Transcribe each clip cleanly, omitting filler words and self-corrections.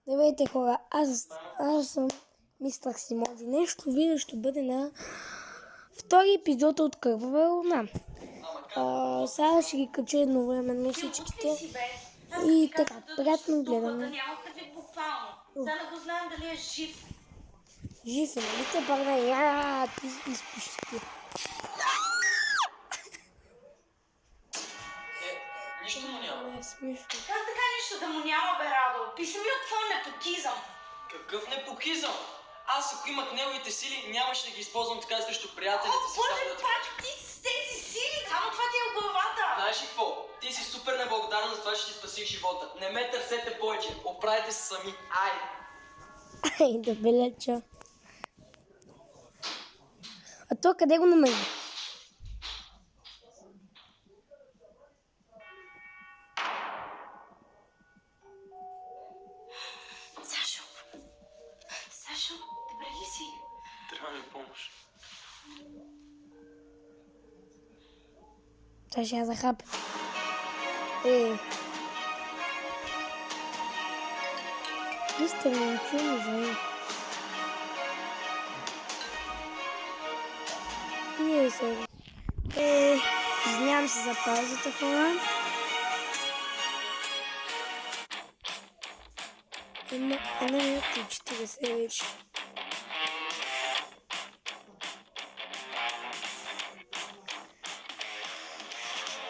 Здравейте хора, аз съм мистър Симоди. Нещо видео ще бъде на втори епизод от Кървава луна. Сега ще ги кача едновременно всичките. И така, приятно гледане. Няма предвид буквално. Сега не го знаем дали е жив. Жив е, нали те бърна? Ти изпущи. Нищо му няма. Не е смешно. Как така нищо да му няма, бе, Радо? Писа ми от твой непотизъм. Какъв непокизъм? Аз ако имах неговите сили, нямаше да ги използвам така срещу приятелите си. Боже, пак ти с тези сили! Само това ти е в главата! Знаеш ли какво? Ти си супер неблагодарна за това, че ти спасих живота. Не ме търсете повече. Оправете се сами. Ай, да белеча. А то къде го намери? Сашо, добре ли си? Трябва ми помощ. Сега ще я захапя. Мистер Момчу ми звъни. Извинявам се за паузата, хора. Една минута и 40 вече.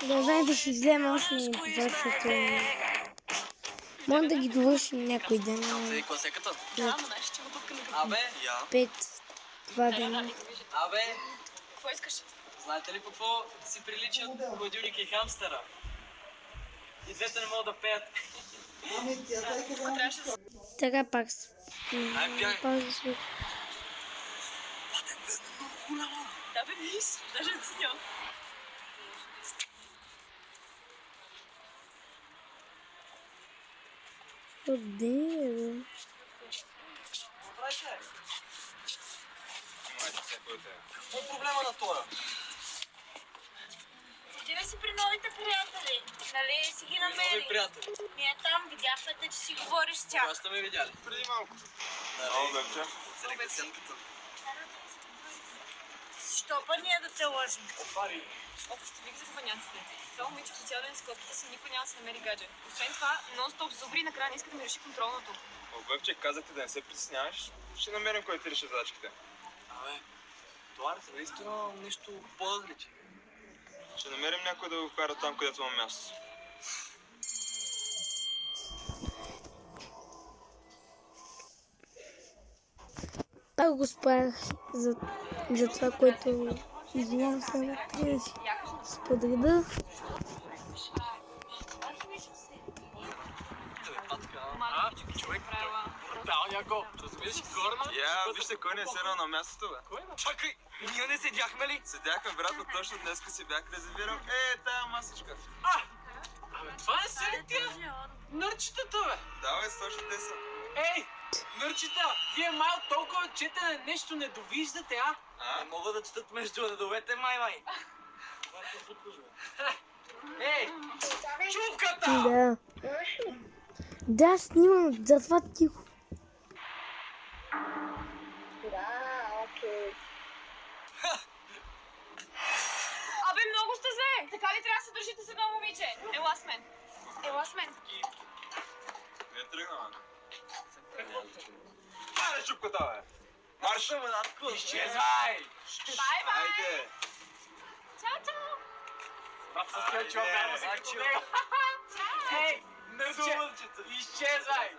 Да знаете, ще взема още един епизод, защото може да ги довършим някой ден. Ти класеката? Абе, 5-2 дена. Абе, Какво искаш? знаете ли по какво си приличат хладилника и хамстера? И двете не могат да пеят. Така пак с... Ай, пяй. Пауза свет. Да, бе, виж, даже е синьо. Къде е, бе? Какво е проблема на това? Отивай си при новите приятели. Нали си ги Нови намери? приятели. Ние там видяхме, че си говориш с тях. Кога сте ме видяли? Преди малко. Много вече. Що па ние да те лъжим? Опари. Стига за баняците. Това момиче по цял ден с котките си, никой няма да се намери гадже. Освен това, нон-стоп зубри и накрая не иска да ми реши контролното. Вебче, казахте да не се притесняваш. Ще намерим кой ти реши задачките. Абе, това е наистина нещо по-различно. Ще намерим някой да го вкара там, където има място. Пак го справях за това, което извинявам се, но трябва да си сподреда. Човек, бруталния гол. Разбираш корна? Вижте кой не е седнал на мястото, бе. Кой? Чакай, ние не седяхме ли? Седяхме, вероятно, точно днеска си бях резервирал. Тая масичка. Абе, това не са ли тия нърчетата, бе? Да, бе, точно те са. Ей, нърчета, вие май толкова четене нещо не довиждате, а? Не мога да четат между редовете, май. Ей, чувката! Да. Да, снимам, затова тихо. Абе, много сте зле! Така ли трябва да се държите с едно момиче? Ела с мен. Ела с мен. Не тръгна, бе. Аре, чупката, бе. Марш! Изчезвай! Бай-бай! Айде! Чао-чао! Пак се скачва, вярно се като него. Ей, нърче, изчезвай!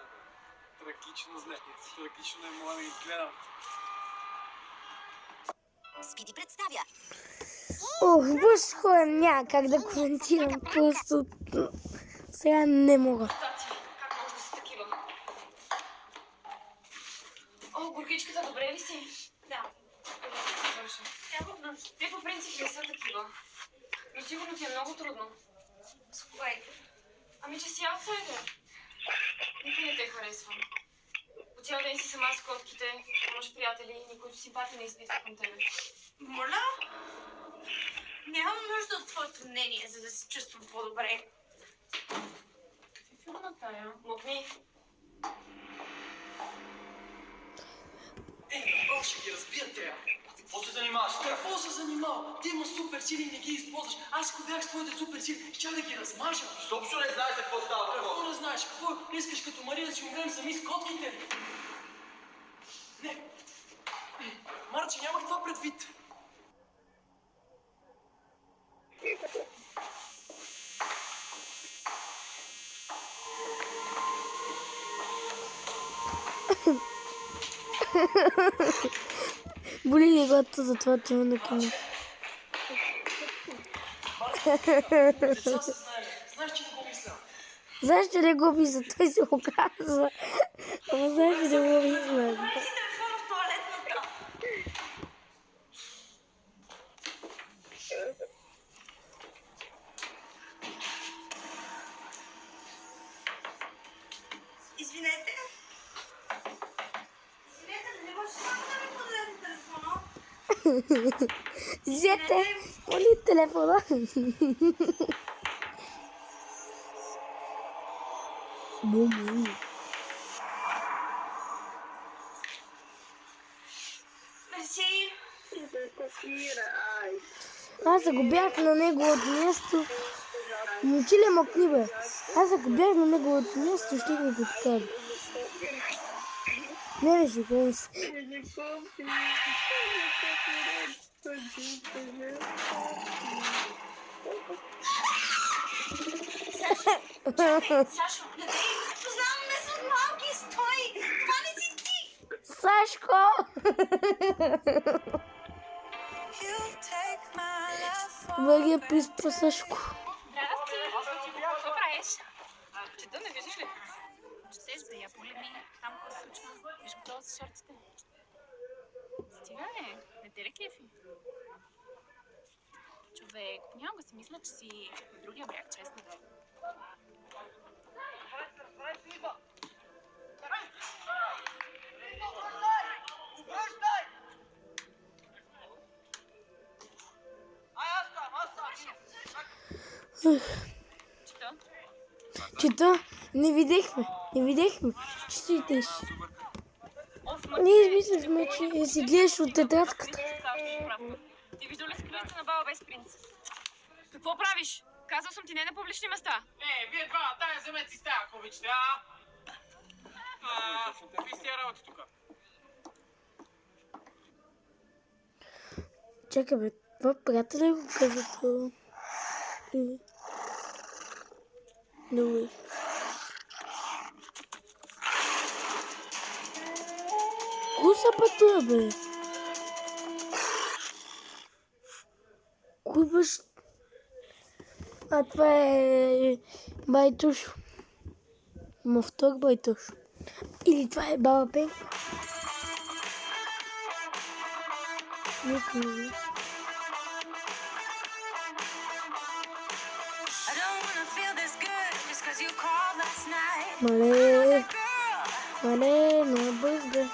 Трагично зле. Трагично не мога да ги гледам. Спиди представя. Боже хора, няма как да коментирам, просто сега не мога. Как може да си такива? О, горкичката, добре ли си? Да. Те по принцип не са такива. Но сигурно ти е много трудно. С кое? Ами, че си аутсайдер. Никой не те харесва. По цял ден си сама с котките, имаш приятели, никой симпатия не изпитва към тебе. Моля? Нямам нужда от твоето мнение, за да се чувствам по-добре. Какви филма тая? Мокни. ще ги разбия тея. Какво се занимаваш? Какво се занимава? Ти има супер сили и не ги използваш. Аз ако бях с твоите супер сили, щях да ги размажа. Изобщо не знаеш за какво става Какво въпрос. не знаеш? Какво искаш като Мария да си умрем сами с котките? Не. Марче, нямах това предвид. Боли ли главата за това, че има на кино? Деца се знаеш. Знаеш, че не го мисля. Знаеш, че не го мисля, той се оказва. Ама знаеш, че не го мисля. Си телефона в туалетната. Извинете. Извинете, не може само да ми подадете телефона. Взете, моли телефона. Буми. Мерси. Аз ако бях на неговото място... Момчиле, мъкни бе. Аз ако бях на неговото място, ще го подкарам. Не бе, шикувам се. Сашо, не дей. Познаваме се от малки. Стой. Това не си ти. Сашко! Бъге приспа Сашко. Здрасти! Какво правиш? Чета, не виждаш ли? Четеш, бе, я боли ми. Там какво се случва? Виж готова с шортите. Стига, не те ли кефи? Човек, понякога си мисля, че си на другия бряг, честно. Чета? Чета, не видяхме. Четиш. Осма, Ние измислихме, че си гледаш от тетрадката. Ти виждал ли скрилица на баба без принц? Какво правиш? Казал съм ти не на публични места. Вие два, дай вземете си стая, ако обичате, Какви сте работи тук? Чакай бе, това приятеля го каза това. Добре. Кой са пътува бе? Кой баш... А това е Байтушо. Втор Байтушо. Или това е Баба Пенка. Никой не знае. Мале, много бърз бе.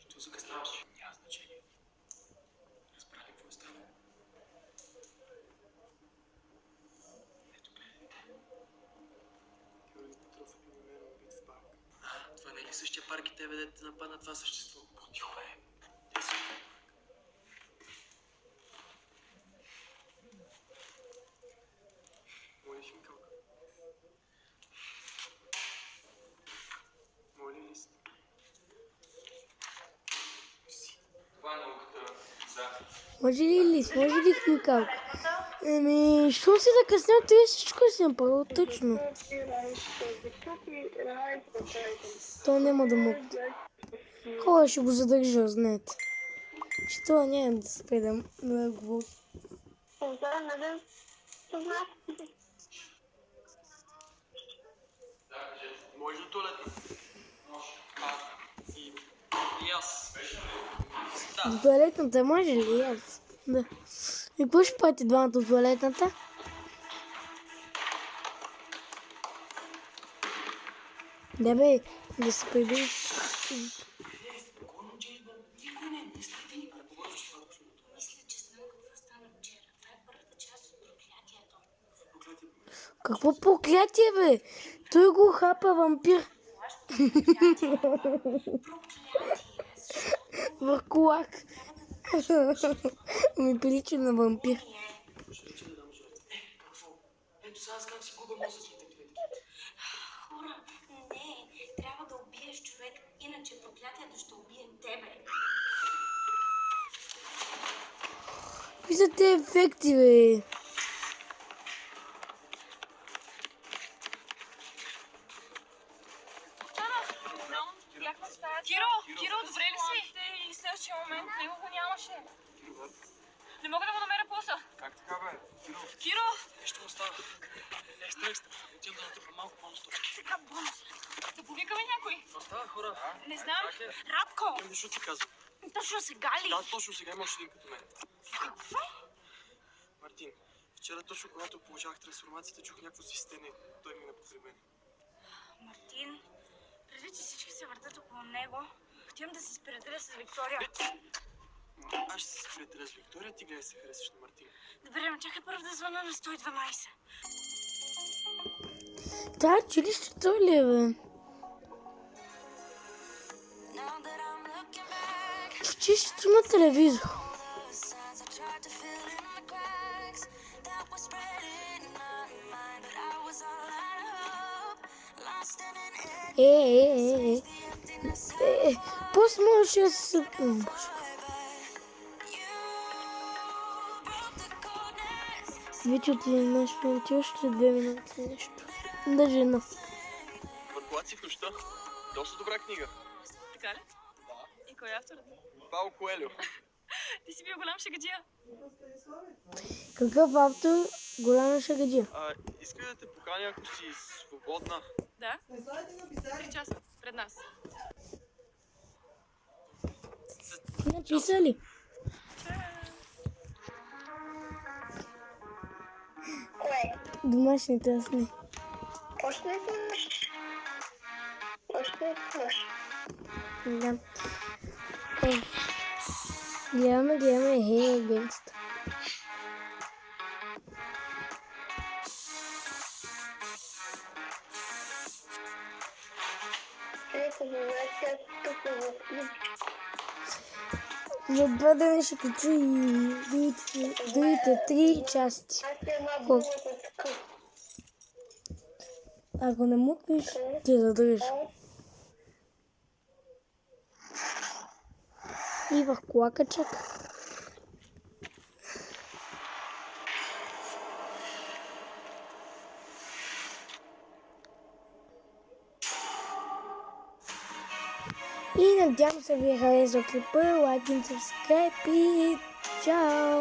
Що закъсняваш? Няма значение. Разбрали какво е станало. Ето гледайте. Георги Петров е бил намерен убит в парк. Това не е ли същия парк и тебе, дете нападна това същество? Потихо е. Те са в парк. Молиш ми, Калка? Моли ли се? Това е науката за... Може ли лист, може ли хмикалка? Еми, що си закъснял? Той всичко си направил точно. То няма да мога. Хора ще го задържа, знаете. Че това няма да спре да говори. Може до туалетна? Може. И аз. До туалетната може ли? Аз. Да. И какво ще правите двамата от туалетната? Да бе, да се прибереш. Какво проклятие, бе? Той го хапа вампир. Въркулак. Ми прилича на вампир. Какво? Ето сега аз как си губя мозъчните клетки. Хора, не. Трябва да убиеш човек, иначе проклятието ще убие тебе. Какви са те ефекти, бе? Киро, добре ли си? И следващия момент него го нямаше. Не мога да го намеря пулса. Как така, бе? Киро! Нещо му става. Не стрес, отивам да натрупам малко бонус точки. Така бонус. Да повикаме някой. Това става, хора. Не знам. Радко! Имам нещо ти казвам. Точно сега ли? Да, точно сега има още един като мен. Какво? Мартин, вчера точно когато получавах трансформацията, чух някакво свистене. Той мина покрай мен. Мартин, преди че всички се въртат около него, отивам да се сприятеля с Виктория. Аз ще се приятеля с Виктория, ти гледай се харесваш на Мартин. Добре, но чакай първо да звъна на 112. Да, училището ли е, бе? В училището има телевизор. После можеше да се... Вече отиваш в минути, още 2 минути нещо. Даже едно. Въркулаци в нощта. Доста добра книга. Така ли? И кой е авторът? Пауло Коелю. Ти си бил голям шегаджия. Какъв автор? Голяма шагаджия. Иска да те поканя, ако си свободна. Да? 3 часа пред нас. Написа ли? Кое? Домашните аз не. Още не слушаш. Още не слушаш. Да. Гледаме, генгста. Нека живея тук в клуб. За бъдене ще качу и другите 3 части. Аз няма думата такъв. Ако не мукнеш, ти задръж. И в колака чака. И надявам се ви е харесал клипа, лайк и subscribe и чао!